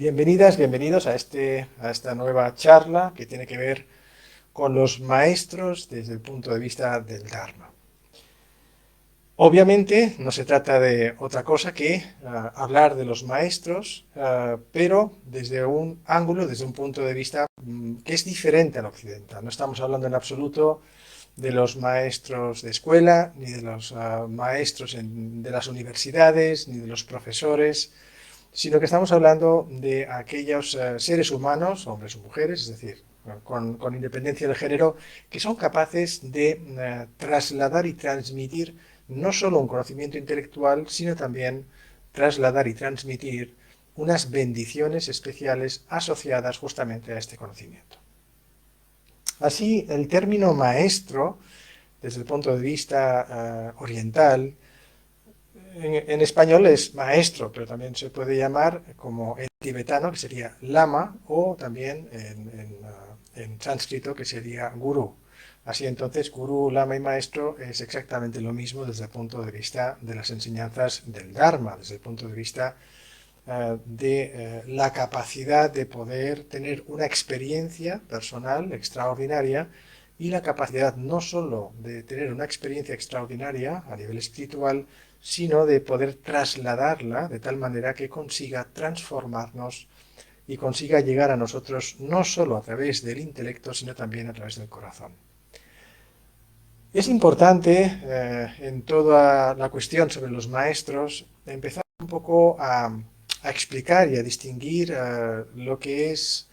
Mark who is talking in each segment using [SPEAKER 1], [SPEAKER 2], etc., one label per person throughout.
[SPEAKER 1] Bienvenidas, bienvenidos a esta nueva charla que tiene que ver con los maestros desde el punto de vista del Dharma. Obviamente no se trata de otra cosa que hablar de los maestros, pero desde un ángulo, desde un punto de vista que es diferente al occidental. No estamos hablando en absoluto de los maestros de escuela, ni de los maestros de las universidades, ni de los profesores, sino que estamos hablando de aquellos seres humanos, hombres o mujeres, es decir, con independencia del género, que son capaces de trasladar y transmitir no solo un conocimiento intelectual, sino también trasladar y transmitir unas bendiciones especiales asociadas justamente a este conocimiento. Así, el término maestro, desde el punto de vista oriental, en español es maestro, pero también se puede llamar, como en tibetano, que sería lama, o también en sánscrito, que sería gurú. Así entonces, gurú, lama y maestro es exactamente lo mismo desde el punto de vista de las enseñanzas del Dharma, desde el punto de vista de la capacidad de poder tener una experiencia personal extraordinaria y la capacidad no solo de tener una experiencia extraordinaria a nivel espiritual, sino de poder trasladarla de tal manera que consiga transformarnos y consiga llegar a nosotros no solo a través del intelecto, sino también a través del corazón. Es importante en toda la cuestión sobre los maestros empezar un poco a explicar y a distinguir lo que es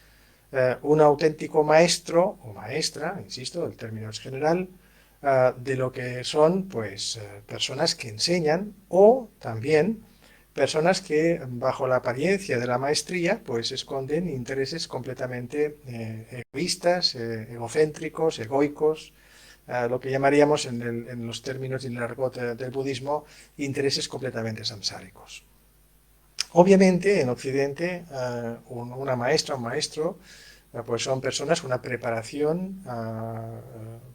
[SPEAKER 1] un auténtico maestro o maestra, insisto, el término es general, de lo que son pues personas que enseñan o también personas que bajo la apariencia de la maestría pues esconden intereses completamente egoístas, egocéntricos, egoicos, lo que llamaríamos en los términos y en el argot del budismo intereses completamente samsáricos. Obviamente en Occidente una maestra o un maestro pues son personas con una preparación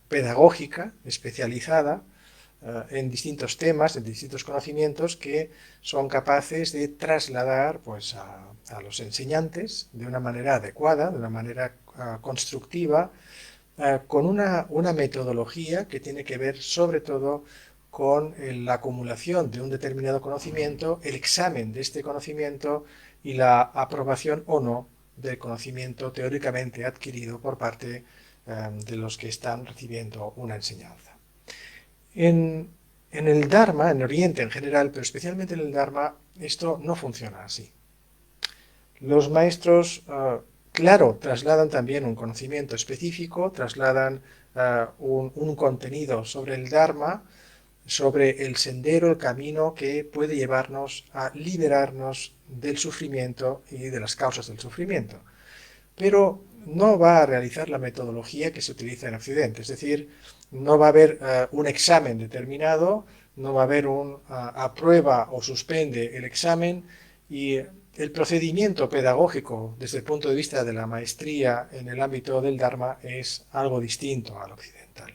[SPEAKER 1] pedagógica especializada en distintos temas, en distintos conocimientos que son capaces de trasladar pues, a los enseñantes de una manera adecuada, de una manera constructiva, con una metodología que tiene que ver sobre todo con la acumulación de un determinado conocimiento, el examen de este conocimiento y la aprobación o no del conocimiento teóricamente adquirido por parte de los que están recibiendo una enseñanza. En el Dharma, en Oriente en general, pero especialmente en el Dharma, esto no funciona así. Los maestros, claro, trasladan también un conocimiento específico, trasladan un contenido sobre el Dharma, sobre el sendero, el camino que puede llevarnos a liberarnos del sufrimiento y de las causas del sufrimiento. Pero no va a realizar la metodología que se utiliza en Occidente, es decir, no va a haber un examen determinado, no va a haber un aprueba o suspende el examen y el procedimiento pedagógico desde el punto de vista de la maestría en el ámbito del Dharma es algo distinto al occidental.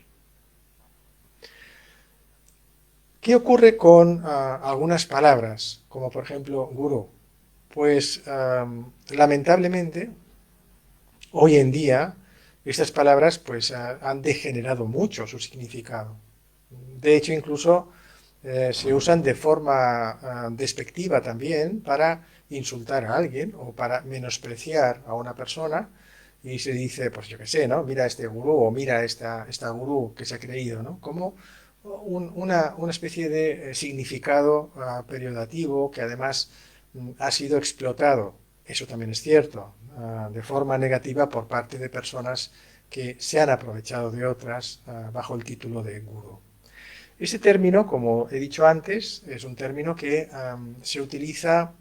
[SPEAKER 1] ¿Qué ocurre con algunas palabras, como por ejemplo gurú? Pues lamentablemente, hoy en día, estas palabras pues han degenerado mucho su significado. De hecho, incluso se usan de forma despectiva también para insultar a alguien o para menospreciar a una persona y se dice, pues yo qué sé, ¿no? Mira este gurú o mira esta gurú que se ha creído, ¿no? Como una especie de significado periodativo que además ha sido explotado, eso también es cierto, de forma negativa por parte de personas que se han aprovechado de otras bajo el título de gurú. Ese término, como he dicho antes, es un término que se utiliza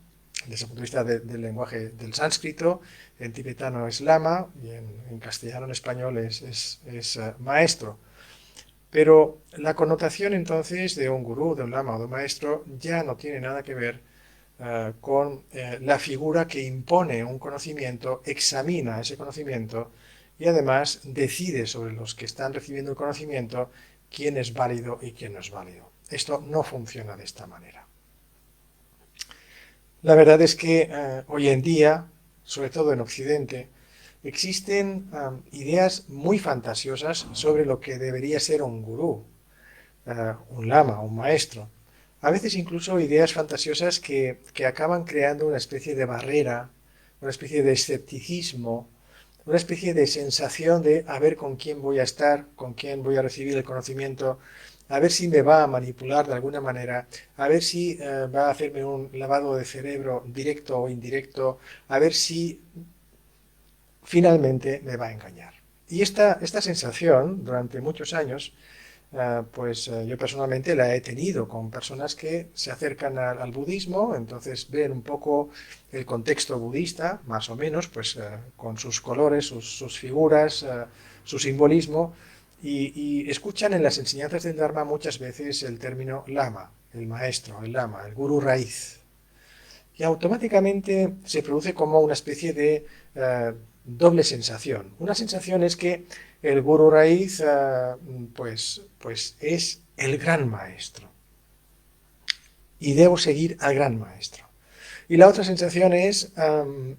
[SPEAKER 1] desde el punto de vista del lenguaje del sánscrito, en tibetano es lama y en castellano, en español es maestro. Pero la connotación entonces de un gurú, de un lama o de un maestro ya no tiene nada que ver con la figura que impone un conocimiento, examina ese conocimiento y además decide sobre los que están recibiendo el conocimiento quién es válido y quién no es válido. Esto no funciona de esta manera. La verdad es que hoy en día sobre todo en Occidente, existen ideas muy fantasiosas sobre lo que debería ser un gurú, un lama, un maestro. A veces incluso ideas fantasiosas que acaban creando una especie de barrera, una especie de escepticismo, una especie de sensación de a ver con quién voy a estar, con quién voy a recibir el conocimiento, a ver si me va a manipular de alguna manera, a ver si va a hacerme un lavado de cerebro directo o indirecto, a ver si finalmente me va a engañar. Y esta sensación, durante muchos años, yo personalmente la he tenido con personas que se acercan al budismo, entonces ven un poco el contexto budista, más o menos, con sus colores, sus figuras, su simbolismo, y escuchan en las enseñanzas del Dharma muchas veces el término lama, el maestro, el lama, el gurú raíz. Y automáticamente se produce como una especie de doble sensación. Una sensación es que el gurú raíz pues es el gran maestro y debo seguir al gran maestro. Y la otra sensación es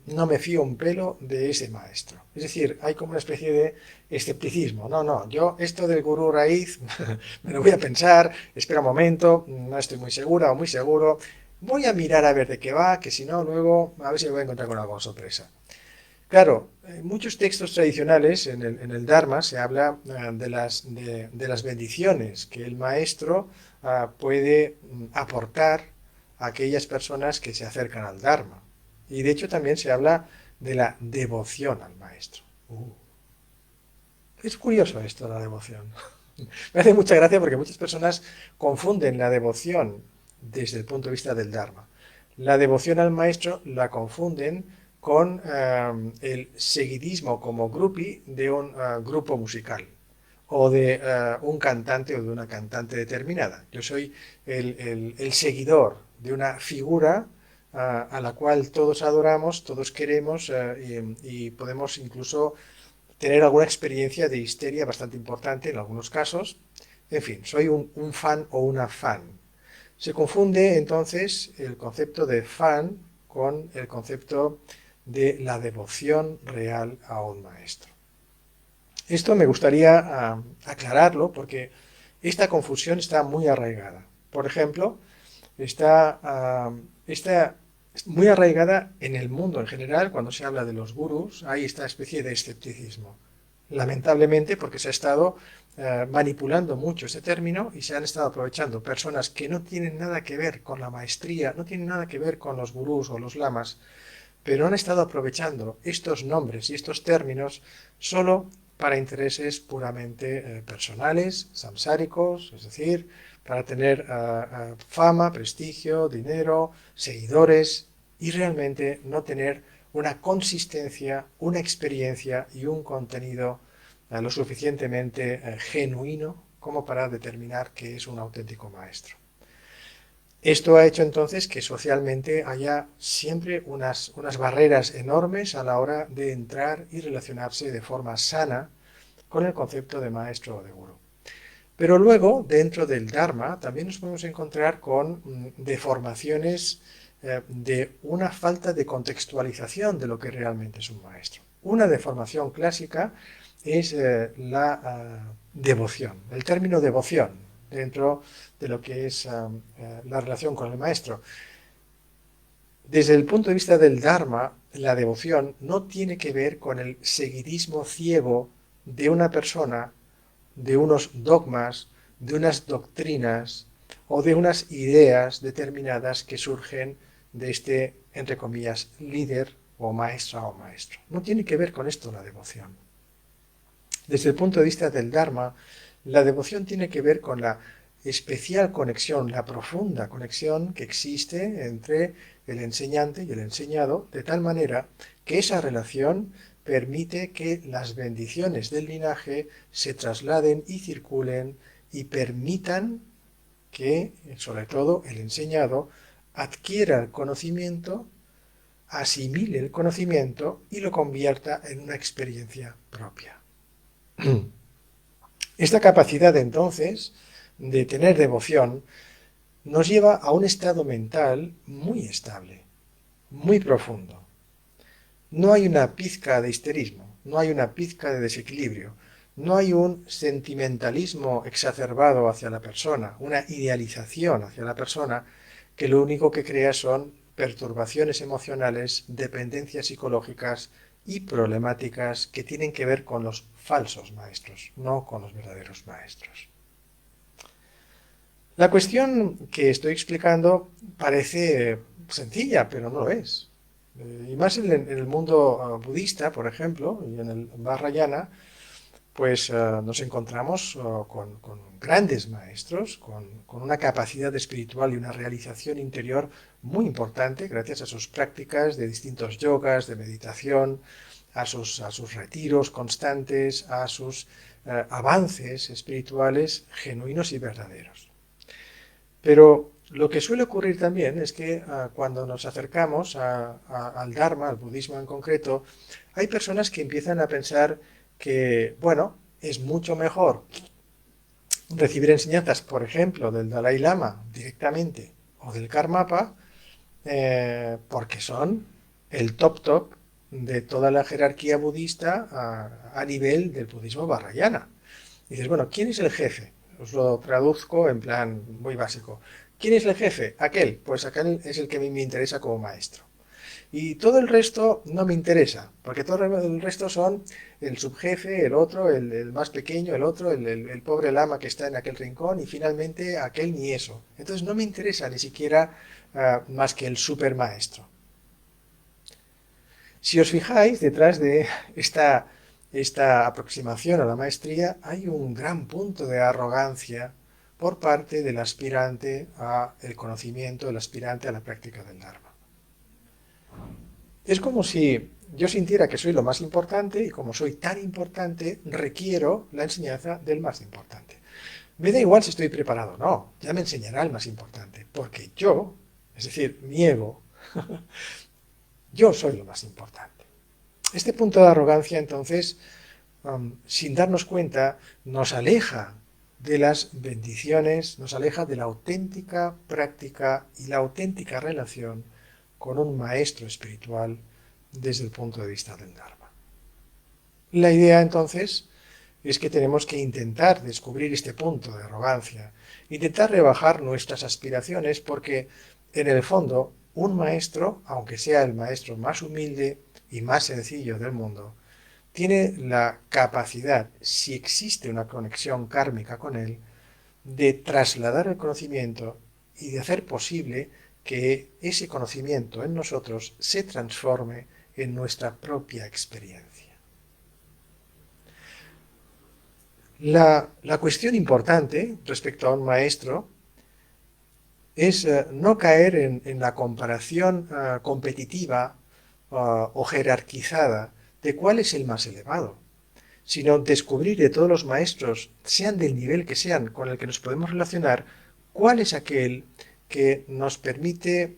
[SPEAKER 1] no me fío un pelo de ese maestro. Es decir, hay como una especie de escepticismo. No, yo esto del gurú raíz me lo voy a pensar, espera un momento, no estoy muy segura o muy seguro. Voy a mirar a ver de qué va, que si no, luego a ver si me voy a encontrar con alguna sorpresa. Claro, en muchos textos tradicionales en el Dharma se habla de las bendiciones que el maestro puede aportar a aquellas personas que se acercan al Dharma. Y de hecho también se habla de la devoción al maestro. Es curioso esto, la devoción. Me hace mucha gracia porque muchas personas confunden la devoción desde el punto de vista del Dharma. La devoción al maestro la confunden con el seguidismo como groupie de un grupo musical o de un cantante o de una cantante determinada. Yo soy el seguidor de una figura a la cual todos adoramos, todos queremos y podemos incluso tener alguna experiencia de histeria bastante importante en algunos casos. En fin, soy un fan o una fan. Se confunde entonces el concepto de fan con el concepto de la devoción real a un maestro. Esto me gustaría aclararlo porque esta confusión está muy arraigada. Por ejemplo, está muy arraigada en el mundo en general. Cuando se habla de los gurús, hay esta especie de escepticismo. Lamentablemente, porque se ha estado manipulando mucho este término y se han estado aprovechando personas que no tienen nada que ver con la maestría, no tienen nada que ver con los gurús o los lamas, pero han estado aprovechando estos nombres y estos términos solo para intereses puramente personales, samsáricos, es decir, para tener fama, prestigio, dinero, seguidores y realmente no tener una consistencia, una experiencia y un contenido lo suficientemente genuino como para determinar que es un auténtico maestro. Esto ha hecho entonces que socialmente haya siempre unas barreras enormes a la hora de entrar y relacionarse de forma sana con el concepto de maestro o de gurú. Pero luego, dentro del Dharma, también nos podemos encontrar con deformaciones de una falta de contextualización de lo que realmente es un maestro. Una deformación clásica es la devoción, el término devoción dentro de lo que es la relación con el maestro. Desde el punto de vista del Dharma, la devoción no tiene que ver con el seguidismo ciego de una persona, de unos dogmas, de unas doctrinas o de unas ideas determinadas que surgen de este, entre comillas, líder o maestra o maestro. No tiene que ver con esto la devoción. Desde el punto de vista del Dharma, la devoción tiene que ver con la especial conexión, la profunda conexión que existe entre el enseñante y el enseñado, de tal manera que esa relación permite que las bendiciones del linaje se trasladen y circulen y permitan que, sobre todo, el enseñado adquiera el conocimiento, asimile el conocimiento y lo convierta en una experiencia propia. Esta capacidad, entonces, de tener devoción, nos lleva a un estado mental muy estable, muy profundo. no hay una pizca de histerismo, no hay una pizca de desequilibrio, no hay un sentimentalismo exacerbado hacia la persona, una idealización hacia la persona, que lo único que crea son perturbaciones emocionales, dependencias psicológicas y problemáticas que tienen que ver con los falsos maestros, no con los verdaderos maestros. La cuestión que estoy explicando parece sencilla, pero no lo es. Y más en el mundo budista, por ejemplo, y en el Vajrayana, pues nos encontramos con grandes maestros, con una capacidad espiritual y una realización interior muy importante gracias a sus prácticas de distintos yogas, de meditación, a sus retiros constantes, a sus avances espirituales genuinos y verdaderos. Pero lo que suele ocurrir también es que cuando nos acercamos al Dharma, al budismo en concreto, hay personas que empiezan a pensar que, bueno, es mucho mejor recibir enseñanzas, por ejemplo, del Dalai Lama directamente o del Karmapa, porque son el top de toda la jerarquía budista a nivel del budismo vajrayana. Y dices, bueno, ¿quién es el jefe? Os lo traduzco en plan muy básico. ¿Quién es el jefe? Aquel. Pues aquel es el que me interesa como maestro. Y todo el resto no me interesa, porque todo el resto son el subjefe, el otro, el más pequeño, el otro, el pobre lama que está en aquel rincón y finalmente aquel ni eso. Entonces no me interesa ni siquiera más que el supermaestro. Si os fijáis, detrás de esta aproximación a la maestría hay un gran punto de arrogancia por parte del aspirante al conocimiento, del aspirante a la práctica del Dharma. Es como si yo sintiera que soy lo más importante y como soy tan importante, requiero la enseñanza del más importante. Me da igual si estoy preparado o no, ya me enseñará el más importante, porque yo, es decir, mi ego, yo soy lo más importante. Este punto de arrogancia, entonces, sin darnos cuenta, nos aleja de las bendiciones, nos aleja de la auténtica práctica y la auténtica relación con un maestro espiritual desde el punto de vista del Dharma. La idea, entonces, es que tenemos que intentar descubrir este punto de arrogancia, intentar rebajar nuestras aspiraciones, porque en el fondo un maestro, aunque sea el maestro más humilde y más sencillo del mundo, tiene la capacidad, si existe una conexión kármica con él, de trasladar el conocimiento y de hacer posible que ese conocimiento en nosotros se transforme en nuestra propia experiencia. La cuestión importante respecto a un maestro es no caer en la comparación competitiva o jerarquizada de cuál es el más elevado, sino descubrir de todos los maestros, sean del nivel que sean, con el que nos podemos relacionar, cuál es aquel que nos permite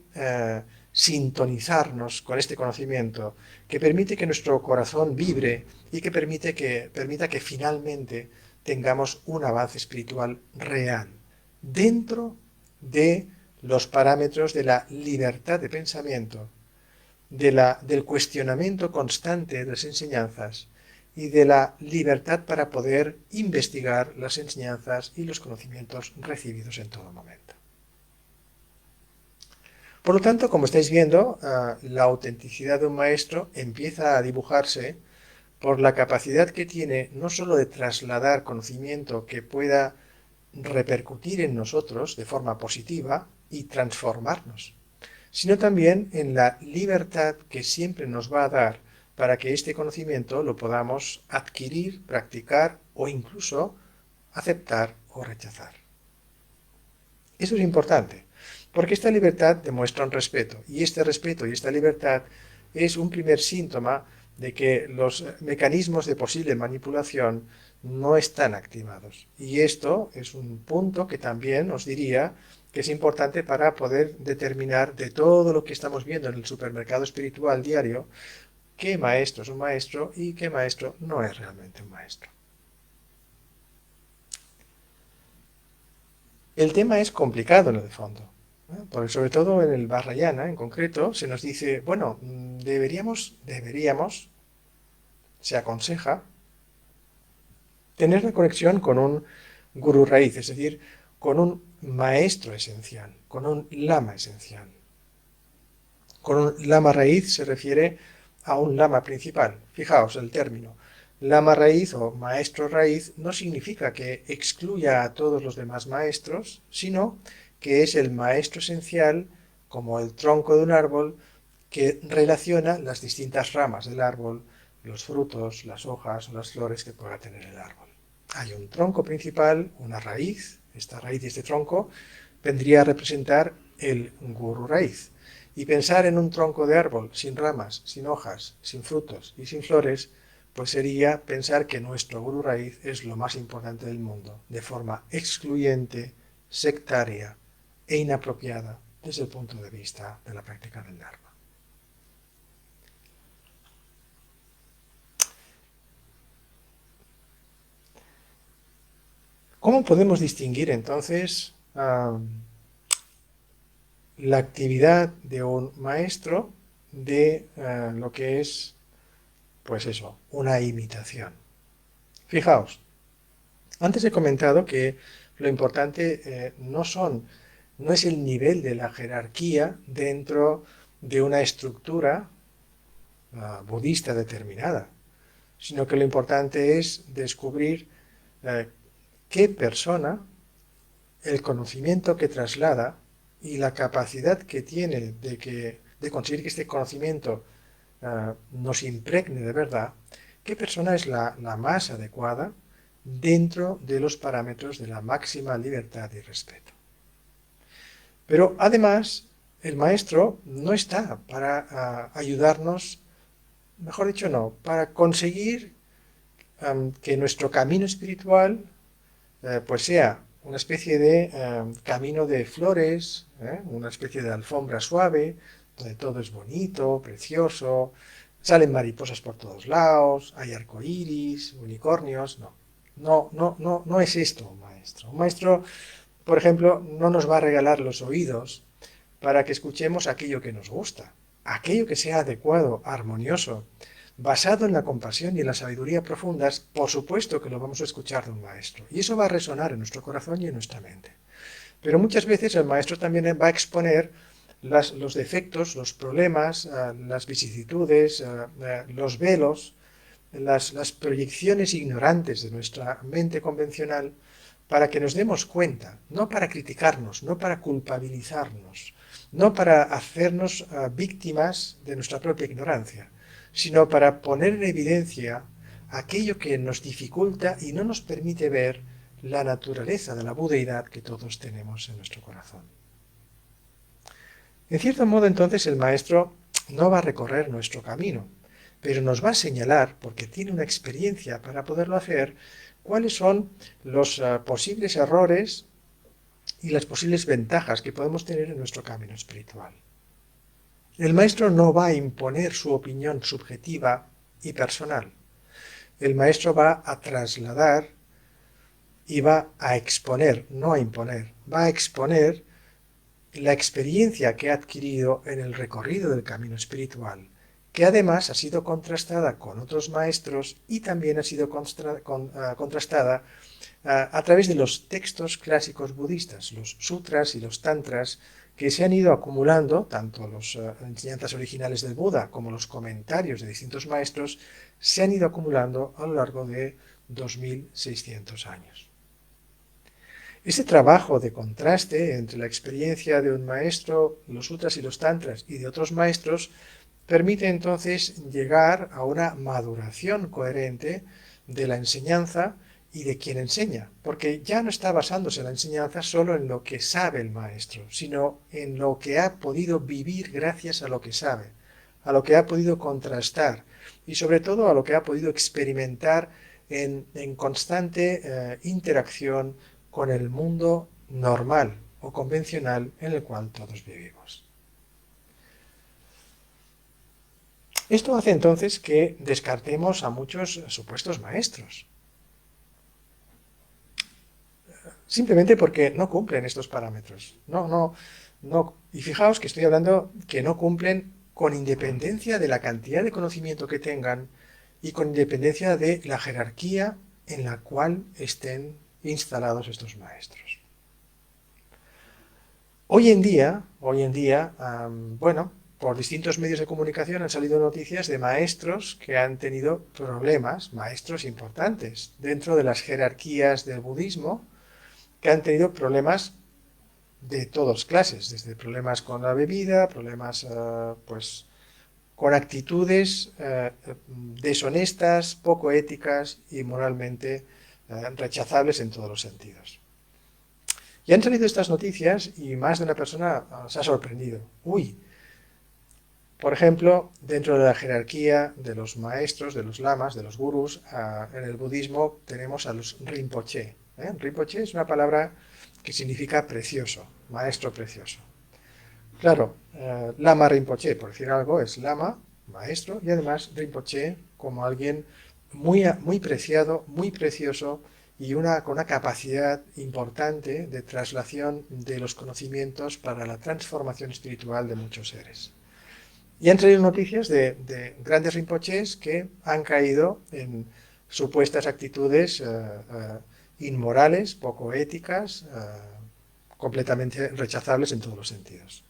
[SPEAKER 1] sintonizarnos con este conocimiento, que permite que nuestro corazón vibre y que permita que finalmente tengamos un avance espiritual real, dentro de los parámetros de la libertad de pensamiento, del cuestionamiento constante de las enseñanzas y de la libertad para poder investigar las enseñanzas y los conocimientos recibidos en todo momento. Por lo tanto, como estáis viendo, la autenticidad de un maestro empieza a dibujarse por la capacidad que tiene no sólo de trasladar conocimiento que pueda repercutir en nosotros de forma positiva y transformarnos, sino también en la libertad que siempre nos va a dar para que este conocimiento lo podamos adquirir, practicar o incluso aceptar o rechazar. Eso es importante, porque esta libertad demuestra un respeto, y este respeto y esta libertad es un primer síntoma de que los mecanismos de posible manipulación no están activados. Y esto es un punto que también os diría que es importante para poder determinar de todo lo que estamos viendo en el supermercado espiritual diario, qué maestro es un maestro y qué maestro no es realmente un maestro. El tema es complicado en el fondo, Porque sobre todo en el Vajrayana, en concreto, se nos dice, bueno, deberíamos, se aconseja, tener la conexión con un gurú raíz, es decir, con un maestro esencial, con un lama esencial. Con un lama raíz se refiere a un lama principal. Fijaos el término. Lama raíz o maestro raíz no significa que excluya a todos los demás maestros, sino que es el maestro esencial, como el tronco de un árbol, que relaciona las distintas ramas del árbol, los frutos, las hojas o las flores que pueda tener el árbol. Hay un tronco principal, una raíz. Esta raíz y este tronco vendría a representar el guru raíz. Y pensar en un tronco de árbol sin ramas, sin hojas, sin frutos y sin flores, pues sería pensar que nuestro guru raíz es lo más importante del mundo, de forma excluyente, sectaria e inapropiada desde el punto de vista de la práctica del Dharma. ¿Cómo podemos distinguir entonces la actividad de un maestro de lo que es, pues eso, una imitación? Fijaos, antes he comentado que lo importante no es el nivel de la jerarquía dentro de una estructura budista determinada, sino que lo importante es descubrir qué persona, el conocimiento que traslada y la capacidad que tiene de conseguir que este conocimiento nos impregne de verdad, qué persona es la más adecuada dentro de los parámetros de la máxima libertad y respeto. Pero además, el maestro no está para ayudarnos, mejor dicho no, para conseguir que nuestro camino espiritual pues sea una especie de camino de flores, una especie de alfombra suave, donde todo es bonito, precioso, salen mariposas por todos lados, hay arcoíris, unicornios, no. No es esto un maestro. Un maestro, por ejemplo, no nos va a regalar los oídos para que escuchemos aquello que nos gusta, aquello que sea adecuado, armonioso, basado en la compasión y en la sabiduría profundas. Por supuesto que lo vamos a escuchar de un maestro, y eso va a resonar en nuestro corazón y en nuestra mente. Pero muchas veces el maestro también va a exponer los defectos, los problemas, las vicisitudes, los velos, las proyecciones ignorantes de nuestra mente convencional, para que nos demos cuenta, no para criticarnos, no para culpabilizarnos, no para hacernos víctimas de nuestra propia ignorancia, sino para poner en evidencia aquello que nos dificulta y no nos permite ver la naturaleza de la budeidad que todos tenemos en nuestro corazón. En cierto modo, entonces, el maestro no va a recorrer nuestro camino, pero nos va a señalar, porque tiene una experiencia para poderlo hacer, cuáles son los posibles errores y las posibles ventajas que podemos tener en nuestro camino espiritual. El maestro no va a imponer su opinión subjetiva y personal. El maestro va a trasladar y va a exponer, no a imponer, va a exponer la experiencia que ha adquirido en el recorrido del camino espiritual, que además ha sido contrastada con otros maestros y también ha sido contrastada a través de los textos clásicos budistas, los sutras y los tantras, que se han ido acumulando, tanto las enseñanzas originales del Buda como los comentarios de distintos maestros, se han ido acumulando a lo largo de 2600 años. Ese trabajo de contraste entre la experiencia de un maestro, los sutras y los tantras, y de otros maestros, permite entonces llegar a una maduración coherente de la enseñanza y de quien enseña, porque ya no está basándose la enseñanza solo en lo que sabe el maestro, sino en lo que ha podido vivir gracias a lo que sabe, a lo que ha podido contrastar y sobre todo a lo que ha podido experimentar en constante interacción con el mundo normal o convencional en el cual todos vivimos. Esto hace entonces que descartemos a muchos supuestos maestros, simplemente porque no cumplen estos parámetros. No, y fijaos que estoy hablando que no cumplen con independencia de la cantidad de conocimiento que tengan y con independencia de la jerarquía en la cual estén instalados estos maestros. Bueno, por distintos medios de comunicación han salido noticias de maestros que han tenido problemas, maestros importantes, dentro de las jerarquías del budismo, que han tenido problemas de todas clases, desde problemas con la bebida, problemas pues con actitudes deshonestas, poco éticas y moralmente rechazables en todos los sentidos. Y han salido estas noticias y más de una persona se ha sorprendido. Uy, por ejemplo, dentro de la jerarquía de los maestros, de los lamas, de los gurús, en el budismo tenemos a los rinpoche. Rinpoche es una palabra que significa precioso, maestro precioso. Claro, lama rinpoche, por decir algo, es lama, maestro, y además rinpoche como alguien muy preciado, muy precioso y con una capacidad importante de traslación de los conocimientos para la transformación espiritual de muchos seres. Y han salido noticias de grandes rinpoches que han caído en supuestas actitudes inmorales, poco éticas, completamente rechazables en todos los sentidos.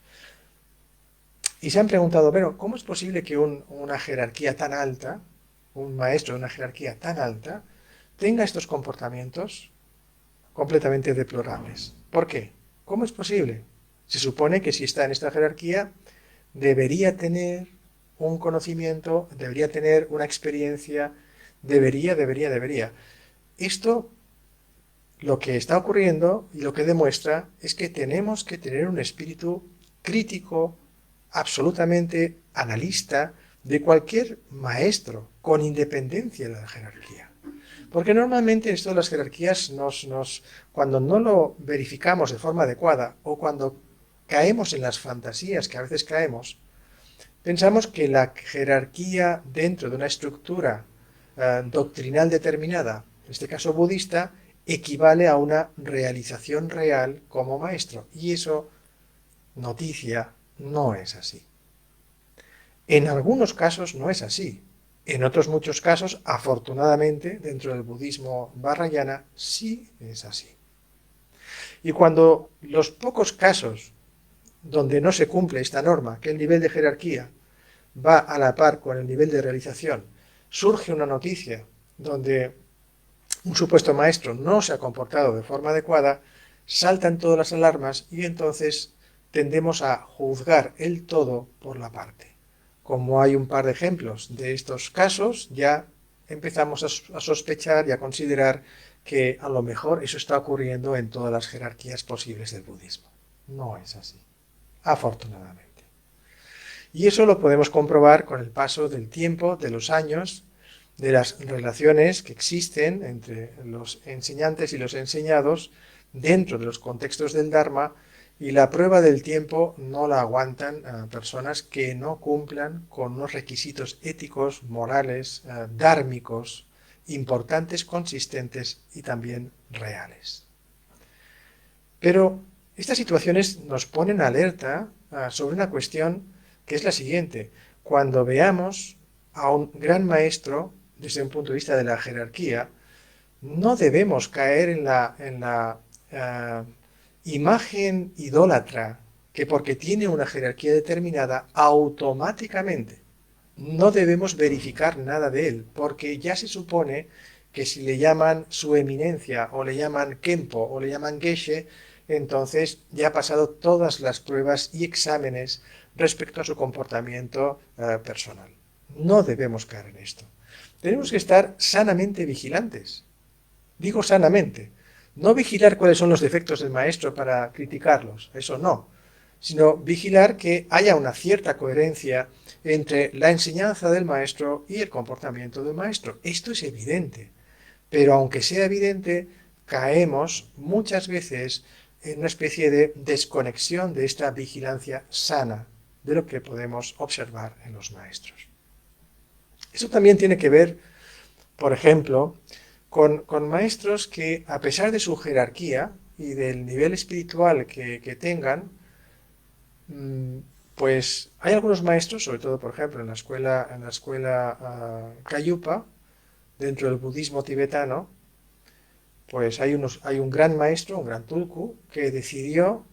[SPEAKER 1] Y se han preguntado, pero ¿cómo es posible que una jerarquía tan alta, un maestro de una jerarquía tan alta, tenga estos comportamientos completamente deplorables? ¿Por qué? ¿Cómo es posible? Se supone que si está en esta jerarquía, debería tener un conocimiento, debería tener una experiencia, debería. Esto, lo que está ocurriendo y lo que demuestra es que tenemos que tener un espíritu crítico, absolutamente analista de cualquier maestro, con independencia de la jerarquía. Porque normalmente esto de las jerarquías, cuando no lo verificamos de forma adecuada o cuando caemos en las fantasías que a veces caemos, pensamos que la jerarquía dentro de una estructura doctrinal determinada, en este caso budista, equivale a una realización real como maestro. Y eso, noticia, no es así. En algunos casos no es así. En otros muchos casos, afortunadamente, dentro del budismo vajrayana, sí es así. Y cuando los pocos casos donde no se cumple esta norma, que el nivel de jerarquía va a la par con el nivel de realización, surge una noticia donde un supuesto maestro no se ha comportado de forma adecuada, saltan todas las alarmas y entonces tendemos a juzgar el todo por la parte. Como hay un par de ejemplos de estos casos, ya empezamos a sospechar y a considerar que a lo mejor eso está ocurriendo en todas las jerarquías posibles del budismo. No es así, afortunadamente. Y eso lo podemos comprobar con el paso del tiempo, de los años, de las relaciones que existen entre los enseñantes y los enseñados dentro de los contextos del Dharma, y la prueba del tiempo no la aguantan personas que no cumplan con unos requisitos éticos, morales, dármicos, importantes, consistentes y también reales. Pero estas situaciones nos ponen alerta sobre una cuestión que es la siguiente. Cuando veamos a un gran maestro desde un punto de vista de la jerarquía, no debemos caer en la imagen idólatra que porque tiene una jerarquía determinada, automáticamente no debemos verificar nada de él, porque ya se supone que si le llaman su eminencia, o le llaman Kempo, o le llaman Geshe, entonces ya ha pasado todas las pruebas y exámenes respecto a su comportamiento personal. No debemos caer en esto. Tenemos que estar sanamente vigilantes. Digo sanamente. No vigilar cuáles son los defectos del maestro para criticarlos, eso no, sino vigilar que haya una cierta coherencia entre la enseñanza del maestro y el comportamiento del maestro. Esto es evidente, pero aunque sea evidente, caemos muchas veces en una especie de desconexión de esta vigilancia sana de lo que podemos observar en los maestros. Eso también tiene que ver, por ejemplo, con maestros que, a pesar de su jerarquía y del nivel espiritual que tengan, mm, pues hay algunos maestros, sobre todo, por ejemplo, en la escuela Kayupa, dentro del budismo tibetano, pues hay un gran maestro, un gran tulku, que decidió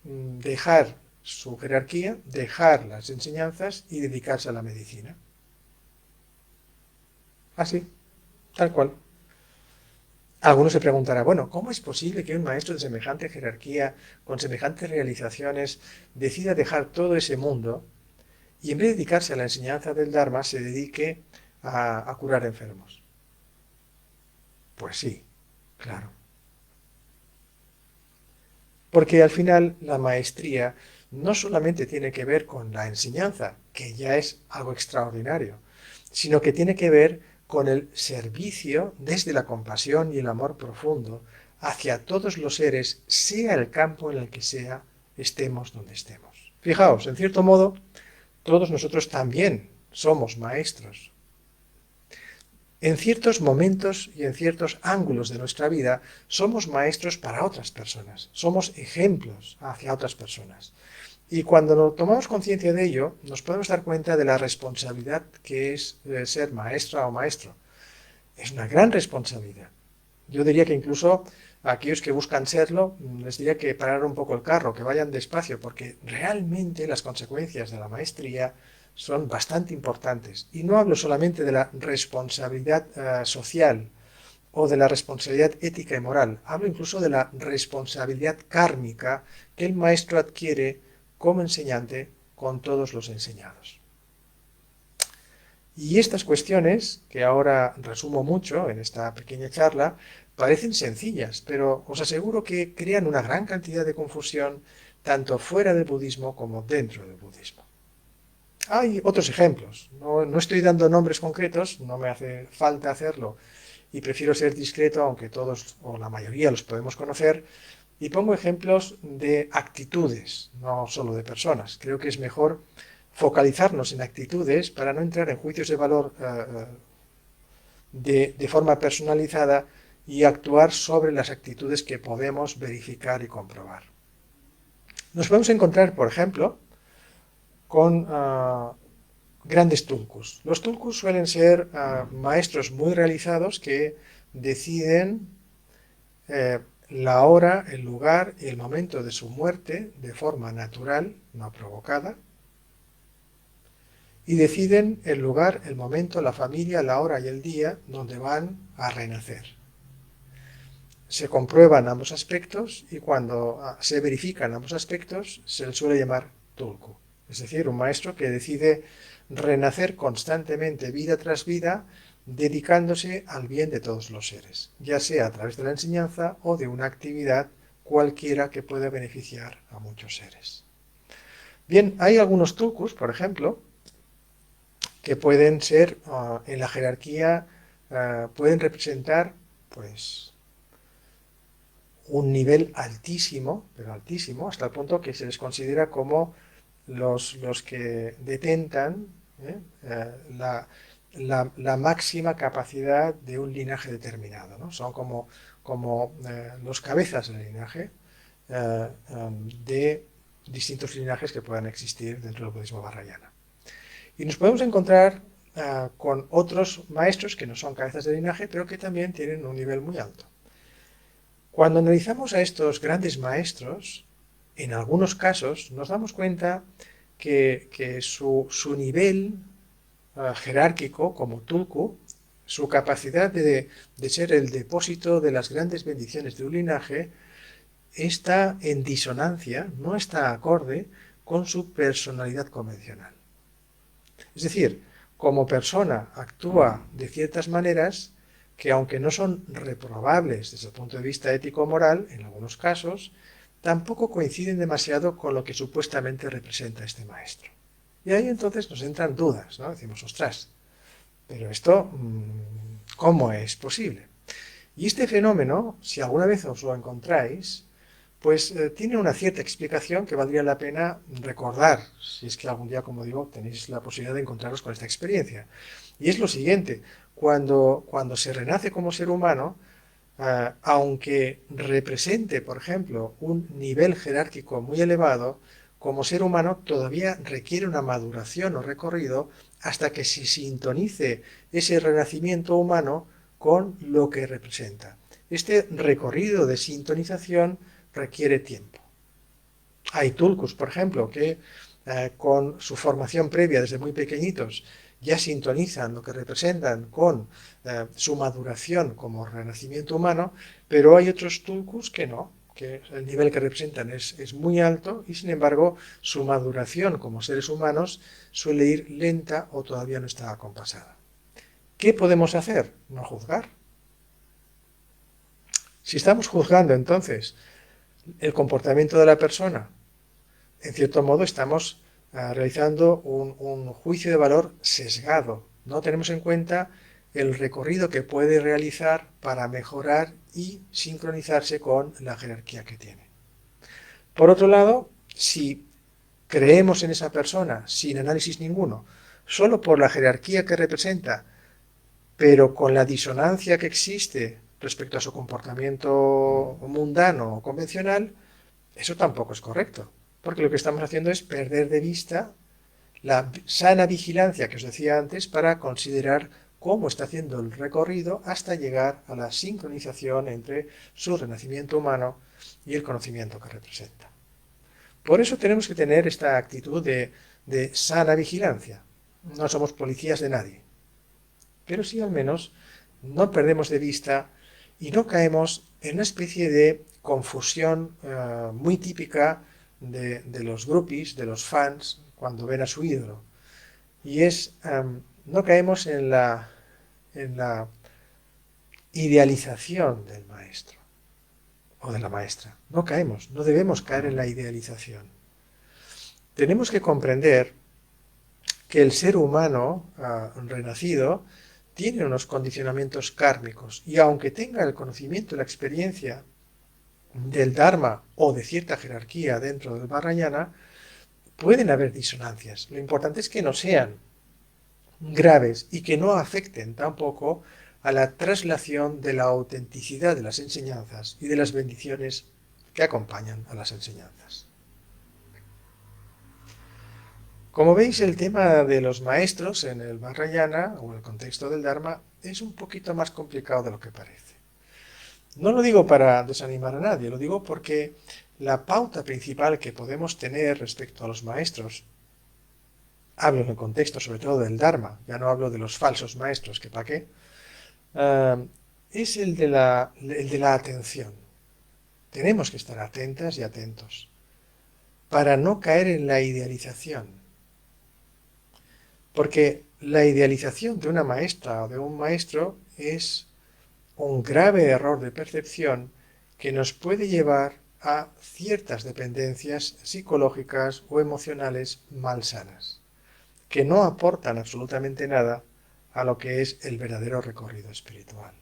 [SPEAKER 1] dejar su jerarquía, dejar las enseñanzas y dedicarse a la medicina. Así, tal cual. Algunos se preguntará, bueno, ¿cómo es posible que un maestro de semejante jerarquía, con semejantes realizaciones, decida dejar todo ese mundo y en vez de dedicarse a la enseñanza del Dharma se dedique a curar enfermos? Pues sí, claro. Porque al final la maestría no solamente tiene que ver con la enseñanza, que ya es algo extraordinario, sino que tiene que ver con el servicio desde la compasión y el amor profundo hacia todos los seres, sea el campo en el que sea, estemos donde estemos. Fijaos, en cierto modo, todos nosotros también somos maestros. En ciertos momentos y en ciertos ángulos de nuestra vida somos maestros para otras personas, somos ejemplos hacia otras personas. Y cuando tomamos conciencia de ello, nos podemos dar cuenta de la responsabilidad que es ser maestra o maestro. Es una gran responsabilidad. Yo diría que incluso a aquellos que buscan serlo, les diría que parar un poco el carro, que vayan despacio, porque realmente las consecuencias de la maestría son bastante importantes. Y no hablo solamente de la responsabilidad social o de la responsabilidad ética y moral, hablo incluso de la responsabilidad kármica que el maestro adquiere como enseñante con todos los enseñados. Y estas cuestiones, que ahora resumo mucho en esta pequeña charla, parecen sencillas, pero os aseguro que crean una gran cantidad de confusión tanto fuera del budismo como dentro del budismo. Hay otros ejemplos, no estoy dando nombres concretos, no me hace falta hacerlo y prefiero ser discreto, aunque todos o la mayoría los podemos conocer, y pongo ejemplos de actitudes, no solo de personas. Creo que es mejor focalizarnos en actitudes para no entrar en juicios de valor de forma personalizada y actuar sobre las actitudes que podemos verificar y comprobar. Nos podemos encontrar, por ejemplo, con grandes tulkus. Los tulkus suelen ser maestros muy realizados que deciden la hora, el lugar y el momento de su muerte de forma natural, no provocada, y deciden el lugar, el momento, la familia, la hora y el día donde van a renacer. Se comprueban ambos aspectos y cuando se verifican ambos aspectos se le suele llamar tulku, es decir, un maestro que decide renacer constantemente vida tras vida dedicándose al bien de todos los seres, ya sea a través de la enseñanza o de una actividad cualquiera que pueda beneficiar a muchos seres. Bien, hay algunos tulkus, por ejemplo, que pueden ser en la jerarquía, pueden representar pues un nivel altísimo, pero altísimo, hasta el punto que se les considera como los que detentan la máxima capacidad de un linaje determinado, ¿no? Son como los cabezas del linaje de distintos linajes que puedan existir dentro del budismo vajrayana. Y nos podemos encontrar con otros maestros que no son cabezas de linaje, pero que también tienen un nivel muy alto. Cuando analizamos a estos grandes maestros, en algunos casos nos damos cuenta que su nivel jerárquico como tulku, su capacidad de ser el depósito de las grandes bendiciones de un linaje, está en disonancia, no está acorde con su personalidad convencional. Es decir, como persona actúa de ciertas maneras que, aunque no son reprobables desde el punto de vista ético-moral, en algunos casos, tampoco coinciden demasiado con lo que supuestamente representa este maestro. Y ahí entonces nos entran dudas, ¿no? Decimos, ostras, pero esto, ¿cómo es posible? Y este fenómeno, si alguna vez os lo encontráis, pues tiene una cierta explicación que valdría la pena recordar, si es que algún día, como digo, tenéis la posibilidad de encontraros con esta experiencia. Y es lo siguiente, cuando se renace como ser humano, aunque represente, por ejemplo, un nivel jerárquico muy elevado, como ser humano todavía requiere una maduración o recorrido hasta que se sintonice ese renacimiento humano con lo que representa. Este recorrido de sintonización requiere tiempo. Hay tulkus, por ejemplo, que con su formación previa desde muy pequeñitos ya sintonizan lo que representan con su maduración como renacimiento humano, pero hay otros tulkus que no, que el nivel que representan es muy alto y sin embargo su maduración como seres humanos suele ir lenta o todavía no está acompasada. ¿Qué podemos hacer? No juzgar. Si estamos juzgando entonces el comportamiento de la persona, en cierto modo estamos realizando un juicio de valor sesgado. No tenemos en cuenta el recorrido que puede realizar para mejorar y sincronizarse con la jerarquía que tiene. Por otro lado, si creemos en esa persona sin análisis ninguno, solo por la jerarquía que representa, pero con la disonancia que existe respecto a su comportamiento mundano o convencional, eso tampoco es correcto, porque lo que estamos haciendo es perder de vista la sana vigilancia que os decía antes para considerar cómo está haciendo el recorrido hasta llegar a la sincronización entre su renacimiento humano y el conocimiento que representa. Por eso tenemos que tener esta actitud de sana vigilancia. No somos policías de nadie, pero sí al menos no perdemos de vista y no caemos en una especie de confusión muy típica de los groupies, de los fans, cuando ven a su ídolo. Y es, no caemos en la idealización del maestro o de la maestra. No caemos, no debemos caer en la idealización. Tenemos que comprender que el ser humano renacido tiene unos condicionamientos kármicos y aunque tenga el conocimiento y la experiencia del Dharma o de cierta jerarquía dentro del Vajrayana, pueden haber disonancias. Lo importante es que no sean graves y que no afecten tampoco a la traslación de la autenticidad de las enseñanzas y de las bendiciones que acompañan a las enseñanzas. Como veis, el tema de los maestros en el Vajrayana o en el contexto del Dharma es un poquito más complicado de lo que parece. No lo digo para desanimar a nadie, lo digo porque la pauta principal que podemos tener respecto a los maestros, hablo en el contexto sobre todo del Dharma, ya no hablo de los falsos maestros, que para qué, es el de la atención. Tenemos que estar atentas y atentos para no caer en la idealización. Porque la idealización de una maestra o de un maestro es un grave error de percepción que nos puede llevar a ciertas dependencias psicológicas o emocionales malsanas, que no aportan absolutamente nada a lo que es el verdadero recorrido espiritual.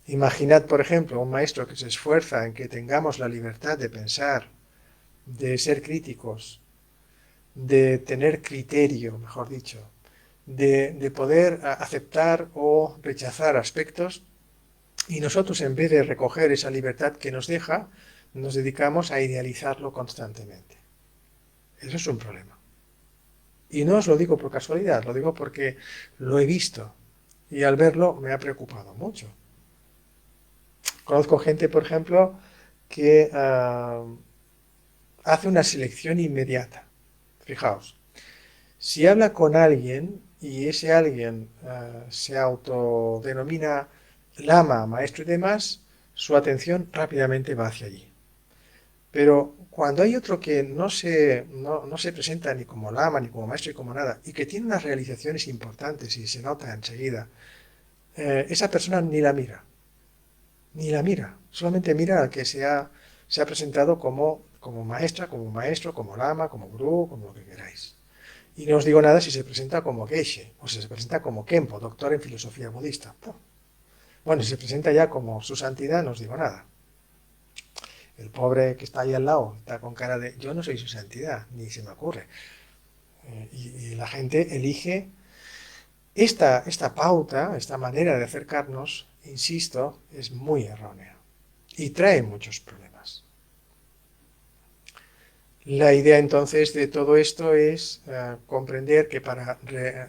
[SPEAKER 1] Imaginad, por ejemplo, un maestro que se esfuerza en que tengamos la libertad de pensar, de ser críticos, de tener criterio, mejor dicho, de poder aceptar o rechazar aspectos, y nosotros en vez de recoger esa libertad que nos deja, nos dedicamos a idealizarlo constantemente. Eso es un problema. Y no os lo digo por casualidad, lo digo porque lo he visto y al verlo me ha preocupado mucho. Conozco gente, por ejemplo, que hace una selección inmediata. Fijaos, si habla con alguien y ese alguien se autodenomina lama, maestro y demás, su atención rápidamente va hacia allí. Pero cuando hay otro que no se presenta ni como lama, ni como maestro, ni como nada, y que tiene unas realizaciones importantes y se nota enseguida, esa persona ni la mira, solamente mira al que se ha presentado como maestra, como maestro, como lama, como gurú, como lo que queráis. Y no os digo nada si se presenta como Geshe, o si se presenta como Khenpo, doctor en filosofía budista. Bueno, si se presenta ya como su santidad, no os digo nada. El pobre que está ahí al lado está con cara de, yo no soy su santidad, ni se me ocurre. Y la gente elige esta pauta, esta manera de acercarnos, insisto, es muy errónea y trae muchos problemas. La idea entonces de todo esto es comprender que para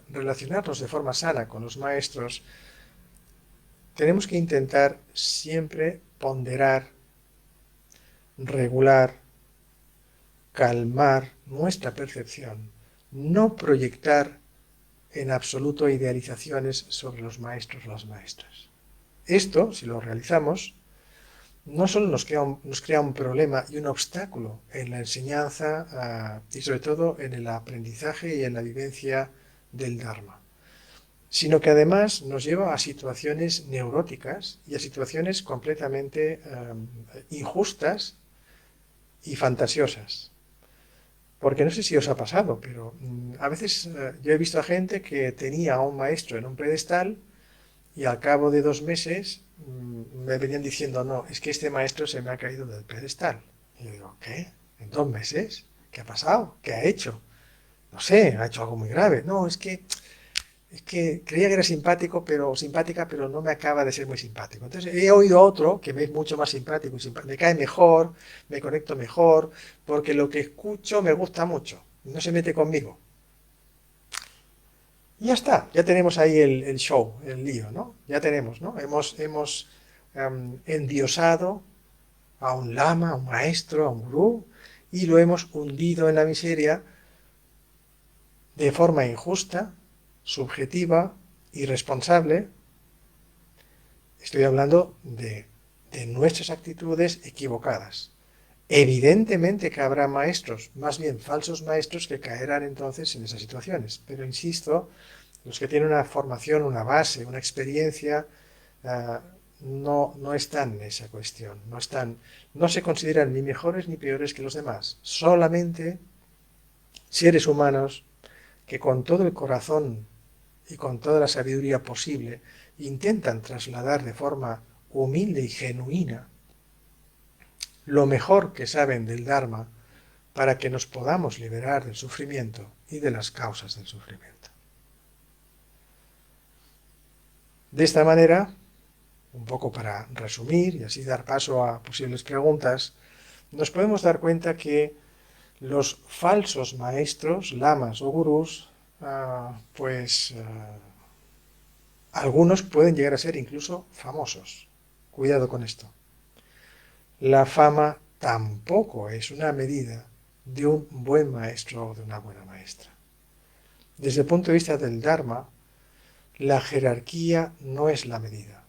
[SPEAKER 1] relacionarnos de forma sana con los maestros, tenemos que intentar siempre ponderar, regular, calmar nuestra percepción, no proyectar en absoluto idealizaciones sobre los maestros o las maestras. Esto, si lo realizamos, no solo nos crea un problema y un obstáculo en la enseñanza y sobre todo en el aprendizaje y en la vivencia del Dharma, sino que además nos lleva a situaciones neuróticas y a situaciones completamente injustas y fantasiosas. Porque no sé si os ha pasado, pero a veces yo he visto a gente que tenía a un maestro en un pedestal y al cabo de 2 meses me venían diciendo, no, es que este maestro se me ha caído del pedestal. Y yo digo, ¿qué? ¿En 2 meses? ¿Qué ha pasado? ¿Qué ha hecho? No sé, ha hecho algo muy grave. No, es que creía que era simpática, pero no me acaba de ser muy simpático. Entonces he oído a otro que me es mucho más simpático, me cae mejor, me conecto mejor, porque lo que escucho me gusta mucho, no se mete conmigo. Y ya está, ya tenemos ahí el show, el lío, ¿no? Ya tenemos, ¿no? Hemos endiosado a un lama, a un maestro, a un gurú, y lo hemos hundido en la miseria de forma injusta, subjetiva, irresponsable. Estoy hablando de nuestras actitudes equivocadas. Evidentemente que habrá maestros, más bien falsos maestros, que caerán entonces en esas situaciones. Pero insisto, los que tienen una formación, una base, una experiencia, no están en esa cuestión. No se consideran ni mejores ni peores que los demás. Solamente seres humanos que con todo el corazón y con toda la sabiduría posible intentan trasladar de forma humilde y genuina lo mejor que saben del Dharma para que nos podamos liberar del sufrimiento y de las causas del sufrimiento. De esta manera, un poco para resumir y así dar paso a posibles preguntas, nos podemos dar cuenta que los falsos maestros, lamas o gurús, algunos pueden llegar a ser incluso famosos. Cuidado con esto. La fama tampoco es una medida de un buen maestro o de una buena maestra. Desde el punto de vista del Dharma, la jerarquía no es la medida.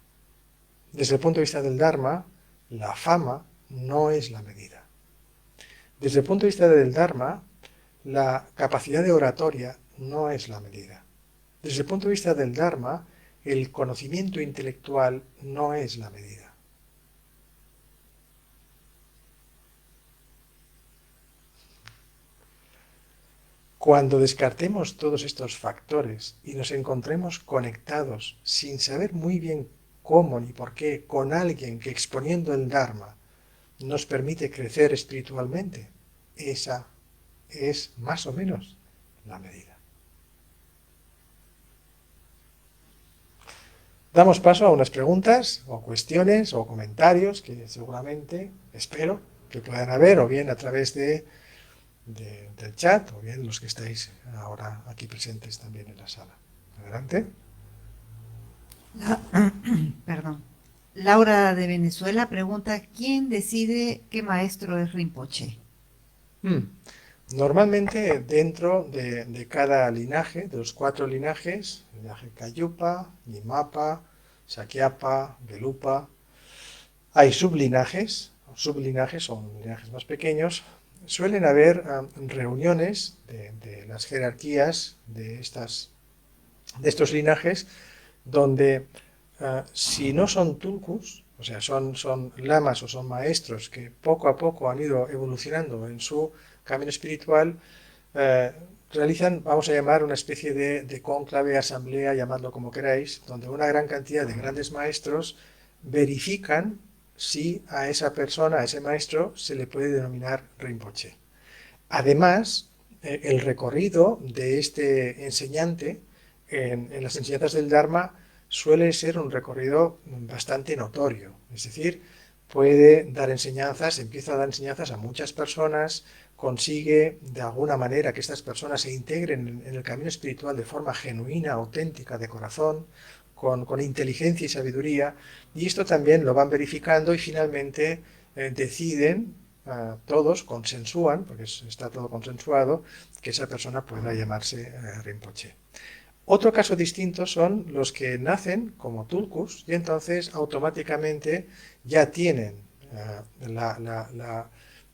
[SPEAKER 1] Desde el punto de vista del Dharma, la fama no es la medida. Desde el punto de vista del Dharma, la capacidad de oratoria no es la medida. Desde el punto de vista del Dharma, el conocimiento intelectual no es la medida. Cuando descartemos todos estos factores y nos encontremos conectados sin saber muy bien cómo ni por qué con alguien que exponiendo el Dharma nos permite crecer espiritualmente, esa es más o menos la medida. Damos paso a unas preguntas o cuestiones o comentarios que seguramente, espero, que puedan haber o bien a través del chat o bien los que estáis ahora aquí presentes también en la sala. Adelante.
[SPEAKER 2] Perdón. Laura de Venezuela pregunta, ¿quién decide qué maestro es Rinpoche?
[SPEAKER 1] Normalmente dentro de cada linaje, de los 4 linajes, linaje Kayupa, Nimapa, Sakyapa, Gelupa, hay sublinajes son linajes más pequeños. Suelen haber reuniones de las jerarquías de estos linajes donde si no son tulkus, o sea, son lamas o son maestros que poco a poco han ido evolucionando en su camino espiritual, realizan, vamos a llamar, una especie de cónclave, asamblea, llamadlo como queráis, donde una gran cantidad de grandes maestros verifican si a esa persona, a ese maestro, se le puede denominar Rinpoche. Además, el recorrido de este enseñante en las enseñanzas del Dharma suele ser un recorrido bastante notorio, es decir, puede dar enseñanzas, empieza a dar enseñanzas a muchas personas consigue de alguna manera que estas personas se integren en el camino espiritual de forma genuina, auténtica, de corazón, con inteligencia y sabiduría, y esto también lo van verificando y finalmente deciden, todos consensúan, porque está todo consensuado, que esa persona pueda llamarse Rinpoche. Otro caso distinto son los que nacen como tulkus y entonces automáticamente ya tienen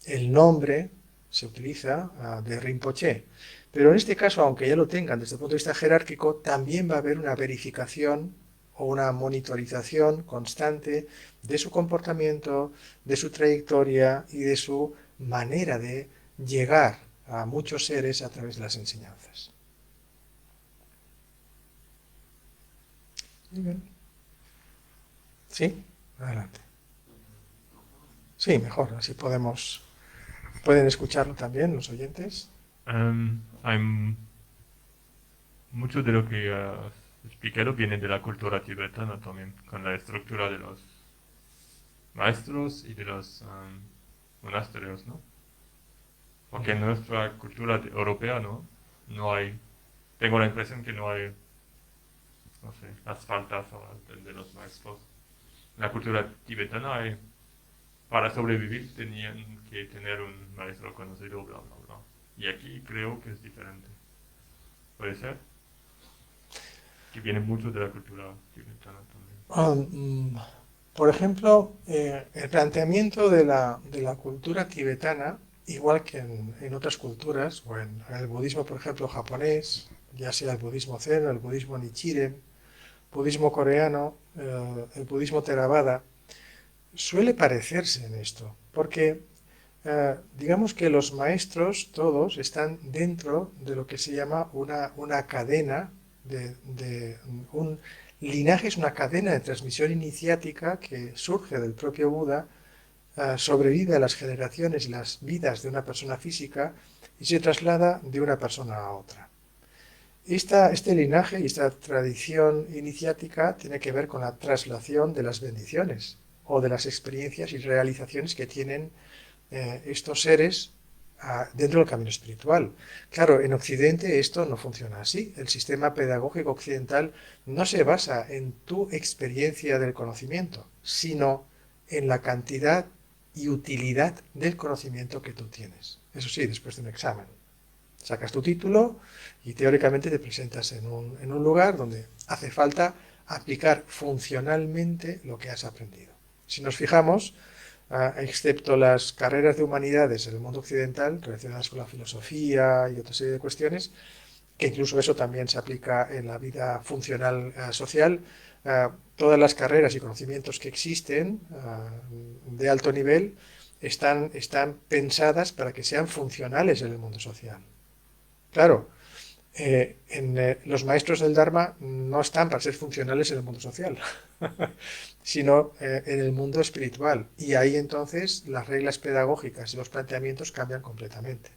[SPEAKER 1] el nombre, se utiliza, de Rinpoche. Pero en este caso, aunque ya lo tengan desde el punto de vista jerárquico, también va a haber una verificación o una monitorización constante de su comportamiento, de su trayectoria y de su manera de llegar a muchos seres a través de las enseñanzas. Muy bien. ¿Sí? Adelante. Sí, mejor, así pueden escucharlo también los oyentes.
[SPEAKER 3] Hay mucho de lo que has explicado viene de la cultura tibetana también, con la estructura de los maestros y de los monasterios, ¿no? Porque en nuestra cultura europea, no hay, tengo la impresión que no hay, no sé, las faltas de los maestros. En la cultura tibetana hay, para sobrevivir tenían que tener un maestro conocido, bla, bla, bla. Y aquí creo que es diferente. ¿Puede ser? Que viene mucho de la cultura tibetana también.
[SPEAKER 1] Por ejemplo, el planteamiento de la cultura tibetana, igual que en otras culturas, o en el budismo, por ejemplo, japonés, ya sea el budismo zen, el budismo nichiren, budismo coreano, el budismo theravada, suele parecerse en esto, porque digamos que los maestros todos están dentro de lo que se llama una cadena, un linaje es una cadena de transmisión iniciática que surge del propio Buda, sobrevive a las generaciones y las vidas de una persona física y se traslada de una persona a otra. Este linaje y esta tradición iniciática tiene que ver con la traslación de las bendiciones o de las experiencias y realizaciones que tienen estos seres dentro del camino espiritual. Claro, en Occidente esto no funciona así. El sistema pedagógico occidental no se basa en tu experiencia del conocimiento, sino en la cantidad y utilidad del conocimiento que tú tienes. Eso sí, después de un examen. Sacas tu título y teóricamente te presentas en un lugar donde hace falta aplicar funcionalmente lo que has aprendido. Si nos fijamos, excepto las carreras de humanidades en el mundo occidental, relacionadas con la filosofía y otra serie de cuestiones, que incluso eso también se aplica en la vida funcional social, todas las carreras y conocimientos que existen de alto nivel están pensadas para que sean funcionales en el mundo social. Claro, los maestros del Dharma no están para ser funcionales en el mundo social, sino en el mundo espiritual. Y ahí entonces las reglas pedagógicas y los planteamientos cambian completamente.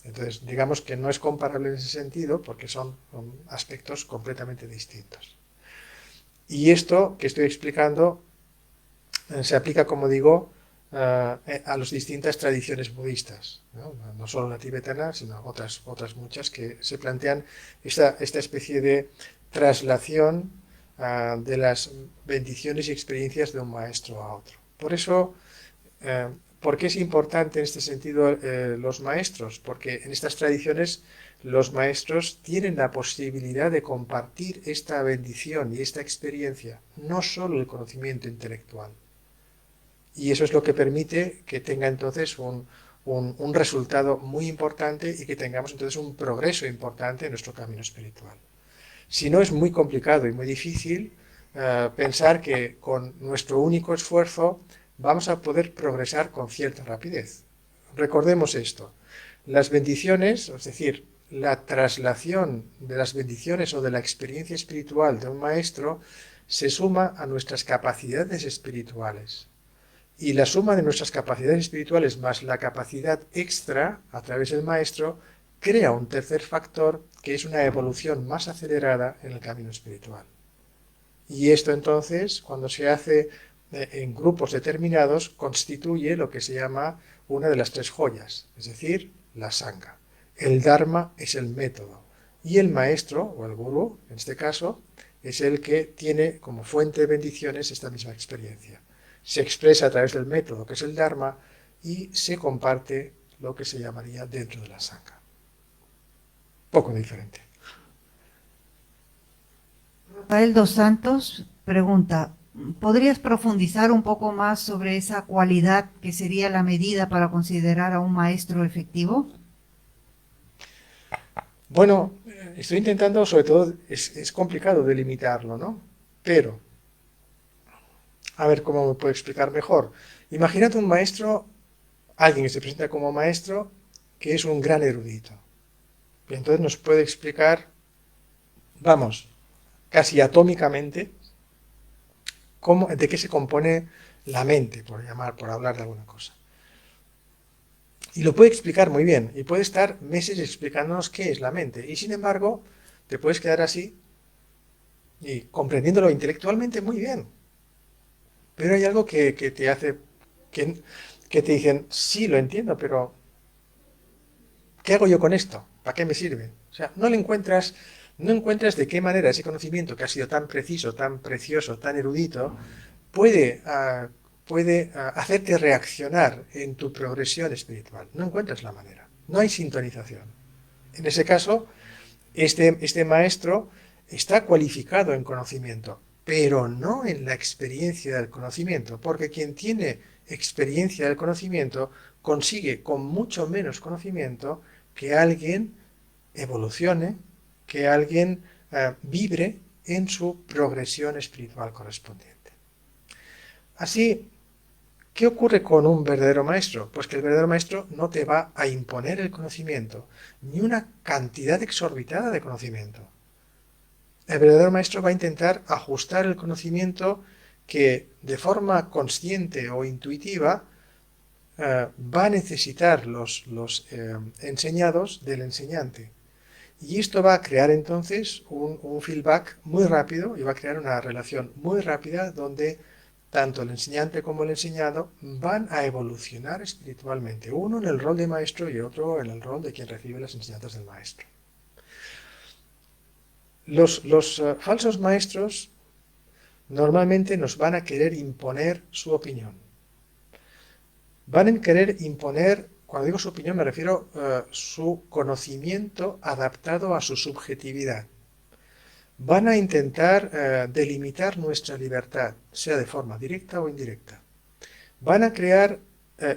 [SPEAKER 1] Entonces, digamos que no es comparable en ese sentido porque son aspectos completamente distintos. Y esto que estoy explicando se aplica, como digo, a las distintas tradiciones budistas, no solo la tibetana, sino otras muchas que se plantean esta especie de traslación de las bendiciones y experiencias de un maestro a otro. Por eso, ¿por qué es importante en este sentido los maestros? Porque en estas tradiciones los maestros tienen la posibilidad de compartir esta bendición y esta experiencia, no solo el conocimiento intelectual. Y eso es lo que permite que tenga entonces un resultado muy importante y que tengamos entonces un progreso importante en nuestro camino espiritual. Si no, es muy complicado y muy difícil pensar que con nuestro único esfuerzo vamos a poder progresar con cierta rapidez. Recordemos esto, las bendiciones, es decir, la traslación de las bendiciones o de la experiencia espiritual de un maestro se suma a nuestras capacidades espirituales. Y la suma de nuestras capacidades espirituales más la capacidad extra a través del maestro crea un tercer factor que es una evolución más acelerada en el camino espiritual. Y esto entonces, cuando se hace en grupos determinados, constituye lo que se llama una de las tres joyas, es decir, la sangha. El dharma es el método y el maestro, o el gurú, en este caso, es el que tiene como fuente de bendiciones esta misma experiencia. Se expresa a través del método, que es el dharma, y se comparte lo que se llamaría dentro de la sangha. Poco diferente.
[SPEAKER 2] Rafael dos Santos pregunta, ¿podrías profundizar un poco más sobre esa cualidad que sería la medida para considerar a un maestro efectivo?
[SPEAKER 1] Bueno, estoy intentando, sobre todo, es complicado delimitarlo, ¿no? Pero, a ver cómo me puedo explicar mejor. Imagínate un maestro, alguien que se presenta como maestro, que es un gran erudito. Y entonces nos puede explicar, vamos, casi atómicamente, de qué se compone la mente, por hablar de alguna cosa. Y lo puede explicar muy bien, y puede estar meses explicándonos qué es la mente. Y sin embargo, te puedes quedar así, y comprendiéndolo intelectualmente muy bien. Pero hay algo que te hace, que te dicen, sí, lo entiendo, pero ¿qué hago yo con esto? ¿Para qué me sirve? O sea, no encuentras de qué manera ese conocimiento que ha sido tan preciso, tan precioso, tan erudito, puede hacerte reaccionar en tu progresión espiritual. No encuentras la manera. No hay sintonización. En ese caso, este maestro está cualificado en conocimiento, pero no en la experiencia del conocimiento, porque quien tiene experiencia del conocimiento consigue con mucho menos conocimiento que alguien evolucione, que alguien vibre en su progresión espiritual correspondiente. Así, ¿qué ocurre con un verdadero maestro? Pues que el verdadero maestro no te va a imponer el conocimiento, ni una cantidad exorbitada de conocimiento. El verdadero maestro va a intentar ajustar el conocimiento que de forma consciente o intuitiva va a necesitar los enseñados del enseñante. Y esto va a crear entonces un feedback muy rápido y va a crear una relación muy rápida donde tanto el enseñante como el enseñado van a evolucionar espiritualmente, uno en el rol de maestro y otro en el rol de quien recibe las enseñanzas del maestro. Los falsos maestros normalmente nos van a querer imponer su opinión. Van a querer imponer, cuando digo su opinión me refiero a su conocimiento adaptado a su subjetividad. Van a intentar delimitar nuestra libertad, sea de forma directa o indirecta. Van a crear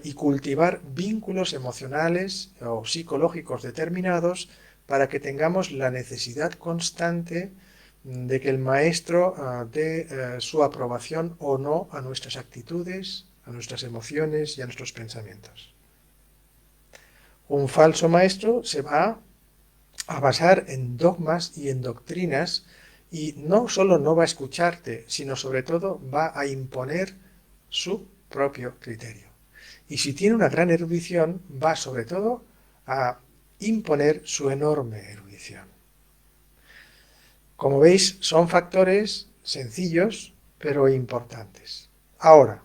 [SPEAKER 1] y cultivar vínculos emocionales o psicológicos determinados para que tengamos la necesidad constante de que el maestro dé su aprobación o no a nuestras actitudes, a nuestras emociones y a nuestros pensamientos. Un falso maestro se va a basar en dogmas y en doctrinas y no solo no va a escucharte, sino sobre todo va a imponer su propio criterio. Y si tiene una gran erudición, va sobre todo a imponer su enorme erudición. Como veis, son factores sencillos, pero importantes. Ahora,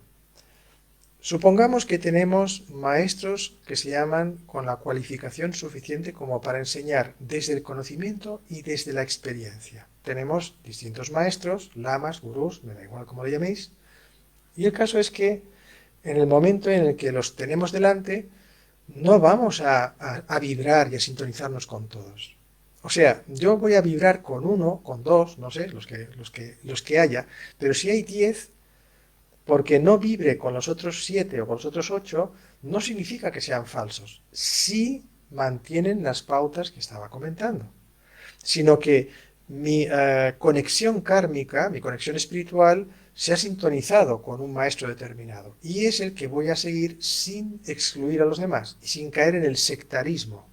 [SPEAKER 1] supongamos que tenemos maestros que se llaman con la cualificación suficiente como para enseñar desde el conocimiento y desde la experiencia. Tenemos distintos maestros, lamas, gurús, me da igual cómo lo llaméis, y el caso es que en el momento en el que los tenemos delante, no vamos a vibrar y a sintonizarnos con todos. O sea, yo voy a vibrar con uno, con dos, no sé, los que haya, pero si hay 10, porque no vibre con los otros 7 o con los otros 8, no significa que sean falsos. Sí mantienen las pautas que estaba comentando, sino que mi conexión kármica, mi conexión espiritual, se ha sintonizado con un maestro determinado y es el que voy a seguir sin excluir a los demás y sin caer en el sectarismo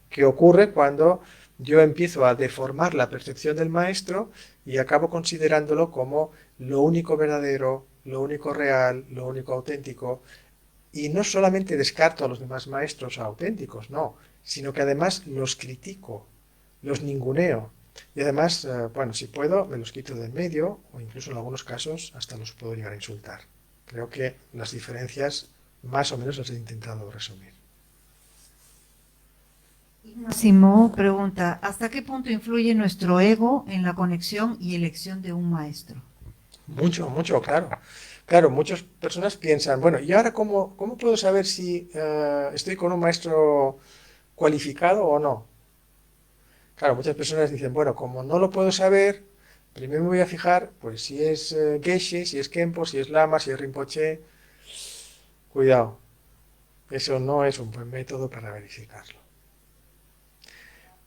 [SPEAKER 1] que ocurre cuando yo empiezo a deformar la percepción del maestro y acabo considerándolo como lo único verdadero, lo único real, lo único auténtico, y no solamente descarto a los demás maestros auténticos, no, sino que además los critico, los ninguneo, y además, bueno, si puedo, me los quito de en medio, o incluso en algunos casos hasta los puedo llegar a insultar. Creo que las diferencias Más o menos los he intentado resumir.
[SPEAKER 2] Máximo pregunta, ¿hasta qué punto influye nuestro ego en la conexión y elección de un maestro?
[SPEAKER 1] Mucho, mucho, claro. Claro, muchas personas piensan, bueno, ¿y ahora cómo puedo saber si estoy con un maestro cualificado o no? Claro, muchas personas dicen, bueno, como no lo puedo saber, primero me voy a fijar, pues si es Geshe, si es Khenpo, si es Lama, si es Rinpoche. Cuidado, eso no es un buen método para verificarlo.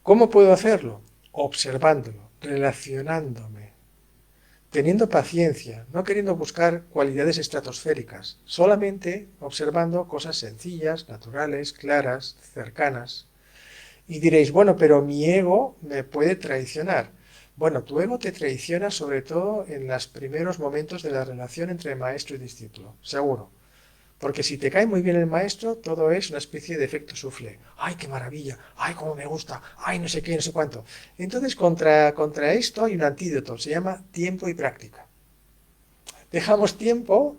[SPEAKER 1] ¿Cómo puedo hacerlo? Observándolo, relacionándome, teniendo paciencia, no queriendo buscar cualidades estratosféricas, solamente observando cosas sencillas, naturales, claras, cercanas. Y diréis, bueno, pero mi ego me puede traicionar. Bueno, tu ego te traiciona sobre todo en los primeros momentos de la relación entre maestro y discípulo, seguro. Porque si te cae muy bien el maestro, todo es una especie de efecto soufflé. ¡Ay, qué maravilla! ¡Ay, cómo me gusta! ¡Ay, no sé qué, no sé cuánto! Entonces, contra esto hay un antídoto, se llama tiempo y práctica. Dejamos tiempo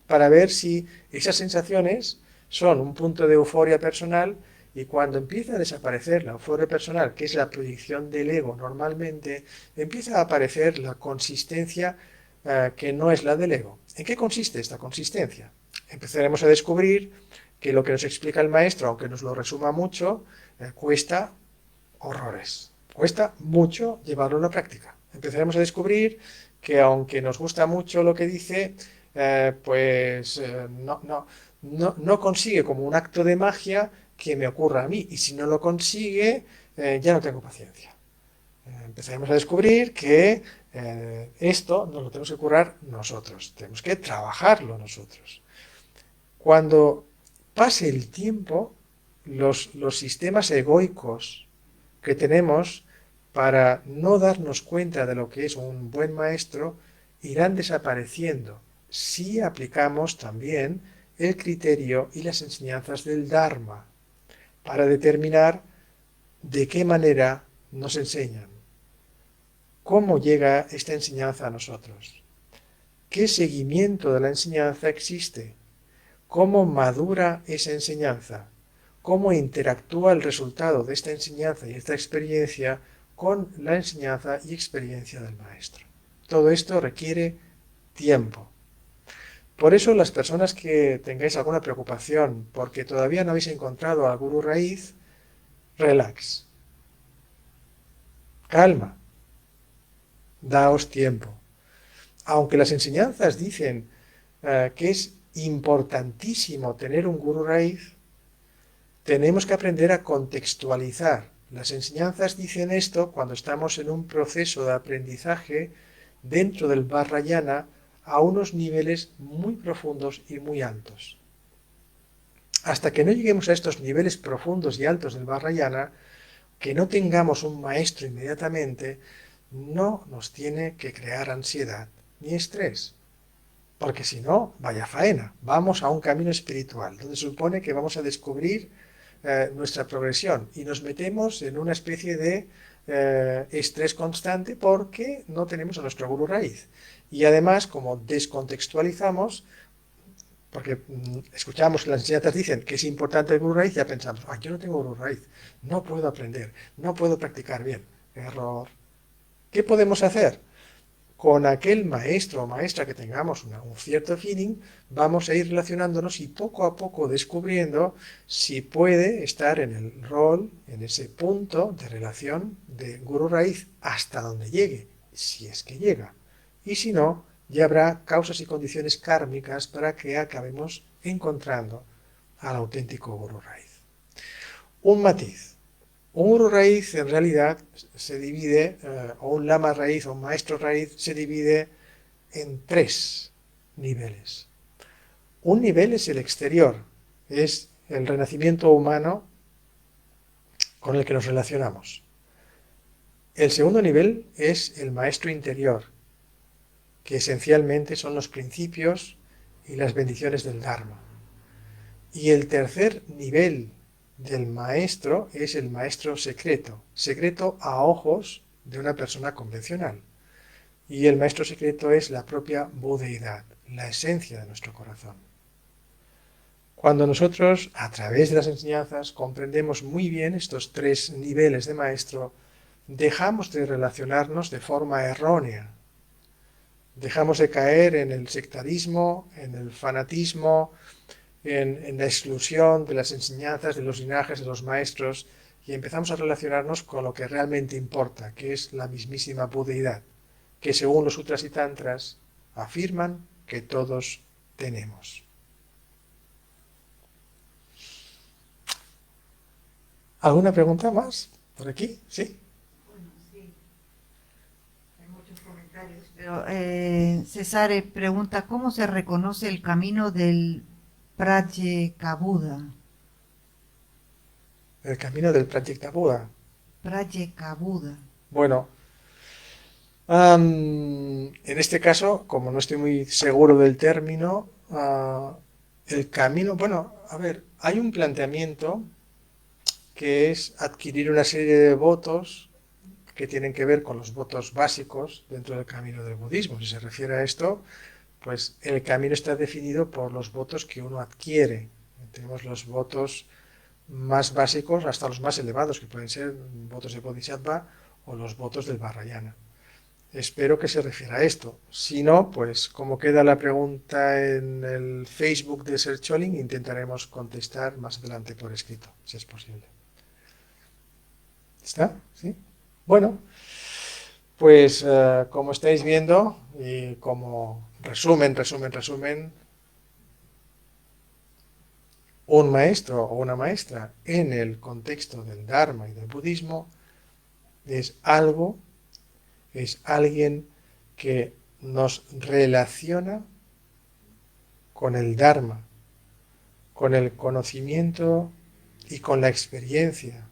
[SPEAKER 1] para ver si esas sensaciones son un punto de euforia personal y cuando empieza a desaparecer la euforia personal, que es la proyección del ego normalmente, empieza a aparecer la consistencia que no es la del ego. ¿En qué consiste esta consistencia? Empezaremos a descubrir que lo que nos explica el maestro, aunque nos lo resuma mucho, cuesta horrores. Cuesta mucho llevarlo a la práctica. Empezaremos a descubrir que aunque nos gusta mucho lo que dice, no consigue como un acto de magia que me ocurra a mí. Y si no lo consigue, ya no tengo paciencia. Empezaremos a descubrir que esto nos lo tenemos que curar nosotros. Tenemos que trabajarlo nosotros. Cuando pase el tiempo, los sistemas egoicos que tenemos para no darnos cuenta de lo que es un buen maestro irán desapareciendo si aplicamos también el criterio y las enseñanzas del Dharma para determinar de qué manera nos enseñan, cómo llega esta enseñanza a nosotros, qué seguimiento de la enseñanza existe, cómo madura esa enseñanza, cómo interactúa el resultado de esta enseñanza y esta experiencia con la enseñanza y experiencia del maestro. Todo esto requiere tiempo. Por eso las personas que tengáis alguna preocupación porque todavía no habéis encontrado al Gurú Raíz, relax, calma, daos tiempo. Aunque las enseñanzas dicen que es importantísimo tener un Gurú Raíz, tenemos que aprender a contextualizar. Las enseñanzas dicen esto cuando estamos en un proceso de aprendizaje dentro del Vajrayana a unos niveles muy profundos y muy altos. Hasta que no lleguemos a estos niveles profundos y altos del Vajrayana, que no tengamos un maestro inmediatamente, no nos tiene que crear ansiedad ni estrés. Porque si no, vaya faena. Vamos a un camino espiritual, donde se supone que vamos a descubrir nuestra progresión y nos metemos en una especie de estrés constante porque no tenemos a nuestro Gurú Raíz. Y además, como descontextualizamos, porque escuchamos que las enseñanzas dicen que es importante el Gurú Raíz, ya pensamos, yo no tengo Gurú Raíz, no puedo aprender, no puedo practicar bien. Error. ¿Qué podemos hacer? Con aquel maestro o maestra que tengamos un cierto feeling, vamos a ir relacionándonos y poco a poco descubriendo si puede estar en el rol, en ese punto de relación de Gurú Raíz hasta donde llegue, si es que llega. Y si no, ya habrá causas y condiciones kármicas para que acabemos encontrando al auténtico Gurú Raíz. Un matiz. Un Gurú Raíz en realidad se divide, o un Lama Raíz o un Maestro Raíz se divide en 3 niveles. Un nivel es el exterior, es el renacimiento humano con el que nos relacionamos. El segundo nivel es el Maestro interior, que esencialmente son los principios y las bendiciones del Dharma. Y el tercer nivel del maestro es el maestro secreto, secreto a ojos de una persona convencional. Y el maestro secreto es la propia budeidad, la esencia de nuestro corazón. Cuando nosotros, a través de las enseñanzas, comprendemos muy bien estos tres niveles de maestro, dejamos de relacionarnos de forma errónea. Dejamos de caer en el sectarismo, en el fanatismo, en la exclusión de las enseñanzas, de los linajes, de los maestros, y empezamos a relacionarnos con lo que realmente importa, que es la mismísima budeidad, que según los sutras y tantras afirman que todos tenemos. ¿Alguna pregunta más por aquí? ¿Sí?
[SPEAKER 2] Bueno, sí, hay muchos comentarios, pero Cesare pregunta, ¿cómo se reconoce el camino del Pratyekabuddha?
[SPEAKER 1] El camino del Pratyekabuddha.
[SPEAKER 2] Pratyekabuddha.
[SPEAKER 1] Bueno, en este caso, como no estoy muy seguro del término, el camino, bueno, a ver, hay un planteamiento que es adquirir una serie de votos que tienen que ver con los votos básicos dentro del camino del budismo. Si se refiere a esto, pues el camino está definido por los votos que uno adquiere. Tenemos los votos más básicos hasta los más elevados, que pueden ser votos de Bodhisattva o los votos del Vajrayana. Espero que se refiera a esto. Si no, pues como queda la pregunta en el Facebook de Sercholing, intentaremos contestar más adelante por escrito, si es posible. ¿Está? ¿Sí? Bueno, pues como estáis viendo, y como resumen, un maestro o una maestra en el contexto del Dharma y del budismo es alguien que nos relaciona con el Dharma, con el conocimiento y con la experiencia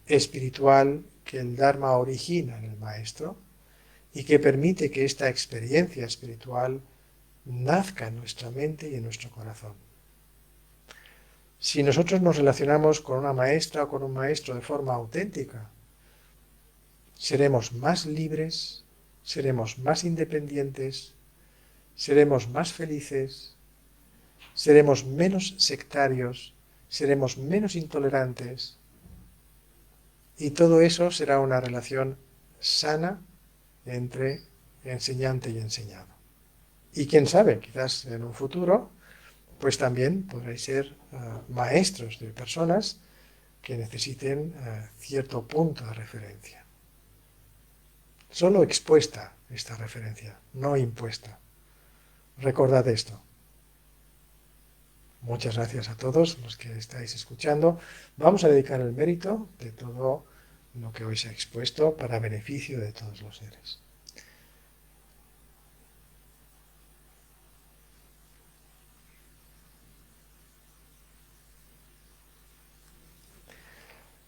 [SPEAKER 1] espiritual que el Dharma origina en el maestro y que permite que esta experiencia espiritual nazca en nuestra mente y en nuestro corazón. Si nosotros nos relacionamos con una maestra o con un maestro de forma auténtica, seremos más libres, seremos más independientes, seremos más felices, seremos menos sectarios, seremos menos intolerantes, y todo eso será una relación sana entre enseñante y enseñado. Y quién sabe, quizás en un futuro, pues también podréis ser maestros de personas que necesiten cierto punto de referencia. Solo expuesta esta referencia, no impuesta. Recordad esto. Muchas gracias a todos los que estáis escuchando. Vamos a dedicar el mérito de todo lo que hoy se ha expuesto para beneficio de todos los seres.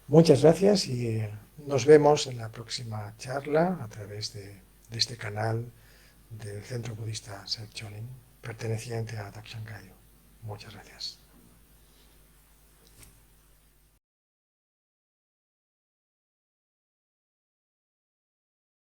[SPEAKER 1] Muchas gracias y nos vemos en la próxima charla a través de este canal del Centro Budista Sercholing, perteneciente a Dakshan Gayo. Muchas gracias.